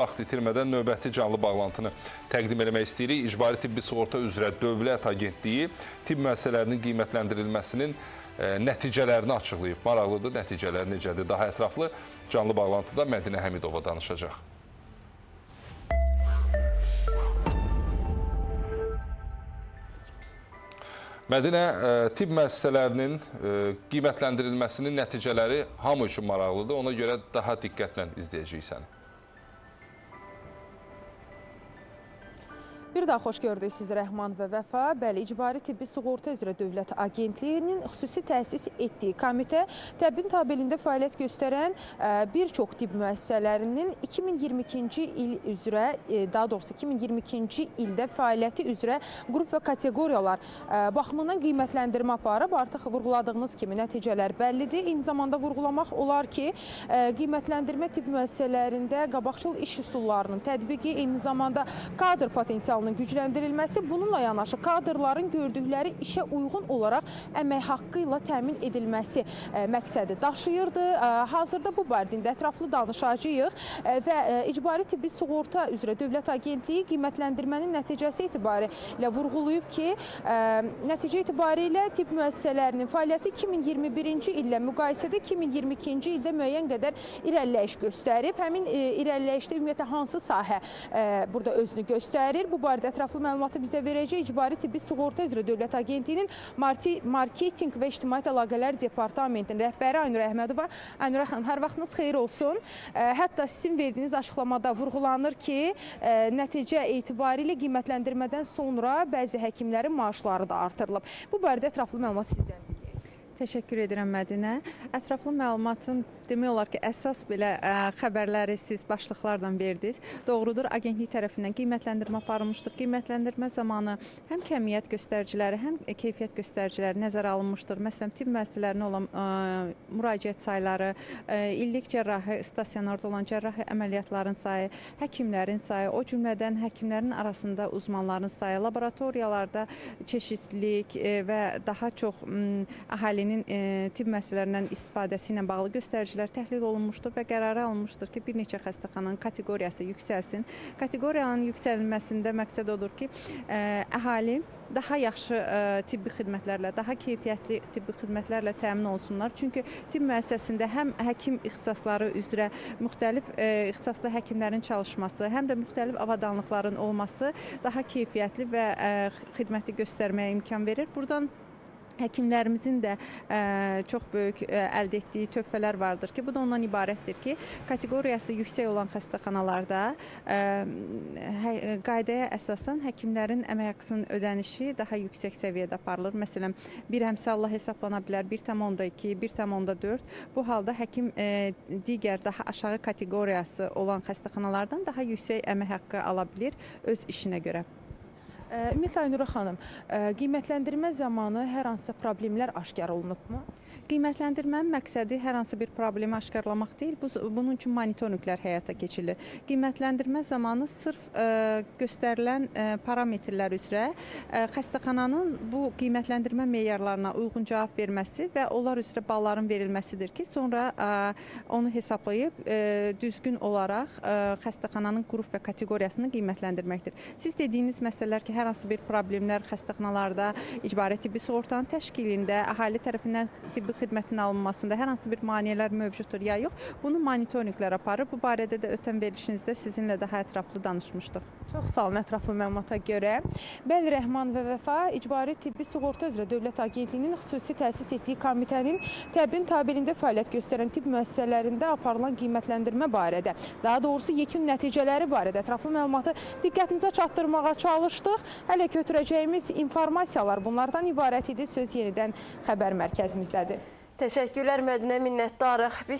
Vaxt itirmədən növbəti canlı bağlantını təqdim etmək istəyirik. İcbari tibbi sığorta üzrə Dövlət Agentliyi tibb müəssisələrinin qiymətləndirilməsinin nəticələrini açıqlayıb. Maraqlıdır, nəticələr necədir? Daha ətraflı canlı bağlantıda Mədinə Həmidova danışacaq. Mədinə, tibb müəssisələrinin qiymətləndirilməsinin nəticələri hamı üçün maraqlıdır. Ona görə daha diqqətlə izləyəcəyik səni. Bir daha xoş gördük sizi Rəhman və Vəfa. Bəli, İcbari Tibbi Sığorta üzrə Dövlət Agentliyinin xüsusi təsis etdiyi komitə təbbin tabeliyində fəaliyyət göstərən bir çox tibb müəssisələrinin 2022-ci il üzrə, daha doğrusu 2022-ci ildə fəaliyyəti üzrə qrup və kateqoriyalar baxımından qiymətləndirmə aparıb. Artıq vurğuladığınız kimi nəticələr bəllidir. Eyni zamanda vurğulamaq olar ki, qiymətləndirmə tibb müəssisələrində qabaqcıl iş üsullarının tətbiqi, eyni zamanda kadr potensialının gücləndirilməsi, bununla yanaşı kadrların gördükləri işə uyğun olaraq əmək haqqı ilə təmin edilməsi məqsədi daşıyırdı. Hazırda bu barədə ətraflı danışacağıq və İcbari Tibbi Sığorta üzrə Dövlət Agentliyi qiymətləndirmənin nəticəsi etibarilə vurğulayıb ki, nəticə etibarilə tibb müəssisələrinin fəaliyyəti 2021-ci illə müqayisədə 2022-ci ildə müəyyən qədər irəliləyiş göstərib. Həmin irəliləyişdə ümumiyyətlə hansı sahə burada özünü göstərir? Bu barədə ətraflı məlumatı bizə verəcək İcbari Tibbi Sığorta üzrə Dövlət Agentliyinin Marketinq və İctimai Əlaqələr Departamentinin rəhbəri Aynur Əhmədova. Aynur xanım, hər vaxtınız xeyir olsun. Hətta sizin verdiyiniz açıqlamada vurğulanır ki, nəticə etibarilə qiymətləndirmədən sonra bəzi həkimlərin maaşları da artırılıb. Bu barədə ətraflı məlumat sizdən. Təşəkkür edirəm Mədinə. Ətraflı məlumatın demək olar ki, əsas belə xəbərləri siz başlıqlardan verdiniz. Doğrudur, agentlik tərəfindən qiymətləndirmə aparılmışdır. Qiymətləndirmə zamanı həm kəmiyyət göstəriciləri, həm keyfiyyət göstəriciləri nəzərə alınmışdır. Məsələn, tibb müəssisələrinə olan müraciət sayları, illik cərrahi, stasionarda olan cərrahi əməliyyatların sayı, həkimlərin sayı, o cümlədən həkimlərin arasında uzmanların sayı, laboratoriyalarda çeşidlilik və daha çox əhalinin tibb müəssisələrindən istifadəsi ilə bağlı göstəricilər təhlil olunmuşdur və qərarı alınmışdır ki, bir neçə xəstəxananın kateqoriyası yüksəlsin. Kateqoriyanın yüksəlməsində məqsəd odur ki, əhali daha yaxşı tibbi xidmətlərlə, daha keyfiyyətli tibbi xidmətlərlə təmin olsunlar. Çünki tibb müəssisəsində həm həkim ixtisasları üzrə müxtəlif ixtisaslı həkimlərin çalışması, həm də müxtəlif avadanlıqların olması daha keyfiyyətli və xidməti göstərməyə imkan verir. Buradan həkimlərimizin də çox böyük əldə etdiyi töhfələr vardır ki, bu da ondan ibarətdir ki, kateqoriyası yüksək olan xəstəxanalarda qaydaya əsasən həkimlərin əmək haqqısının ödənişi daha yüksək səviyyədə aparılır. Məsələn, bir əmsalla hesablana bilər 1,2, 1,4. Bu halda həkim digər daha aşağı kateqoriyası olan xəstəxanalardan daha yüksək əmək haqqı ala bilir öz işinə görə. Ümumiyyətlə Aynur xanım, qiymətləndirmə zamanı hər hansısa problemlər aşkar olunubmu? Qiymətləndirmənin məqsədi hər hansı bir problemi aşkarlamaq deyil, bunun üçün monitorinqlər həyata keçirilir. Qiymətləndirmə zamanı sırf göstərilən parametrlər üzrə xəstəxananın bu qiymətləndirmə meyarlarına uyğun cavab verməsi və onlar üzrə balların verilməsidir ki, sonra onu hesablayıb düzgün olaraq xəstəxananın qrup və kateqoriyasını qiymətləndirməkdir. Siz dediyiniz məsələlər ki, hər hansı bir problemlər xəstəxanalarda, icbari tibbi sığortanın təşkilində, əhali tərəfindən tibbi xidmətin alınmasında hər hansı bir maneələr mövcuddur ya yox, bunu monitorinqlər aparır. Bu barədə də ötən verilişinizdə sizinlə daha ətraflı danışmışdıq. Çox sağ olun ətraflı məlumata görə. Bəli, Rəhman və Vəfa, İcbari Tibbi Sığorta üzrə Dövlət Agentliyinin xüsusi təsis etdiyi komitənin təbbin tabeliyində fəaliyyət göstərən tibb müəssisələrində aparılan qiymətləndirmə barədə, daha doğrusu yekun nəticələri barədə ətraflı məlumatı diqqətinizə çatdırmağa çalışdıq. Hələ götürəcəyimiz informasiyalar bunlardan ibarət idi. Söz yenidən xəbər mərkəzimizdədir. Təşəkkürlər Mədinə, minnətdarıq.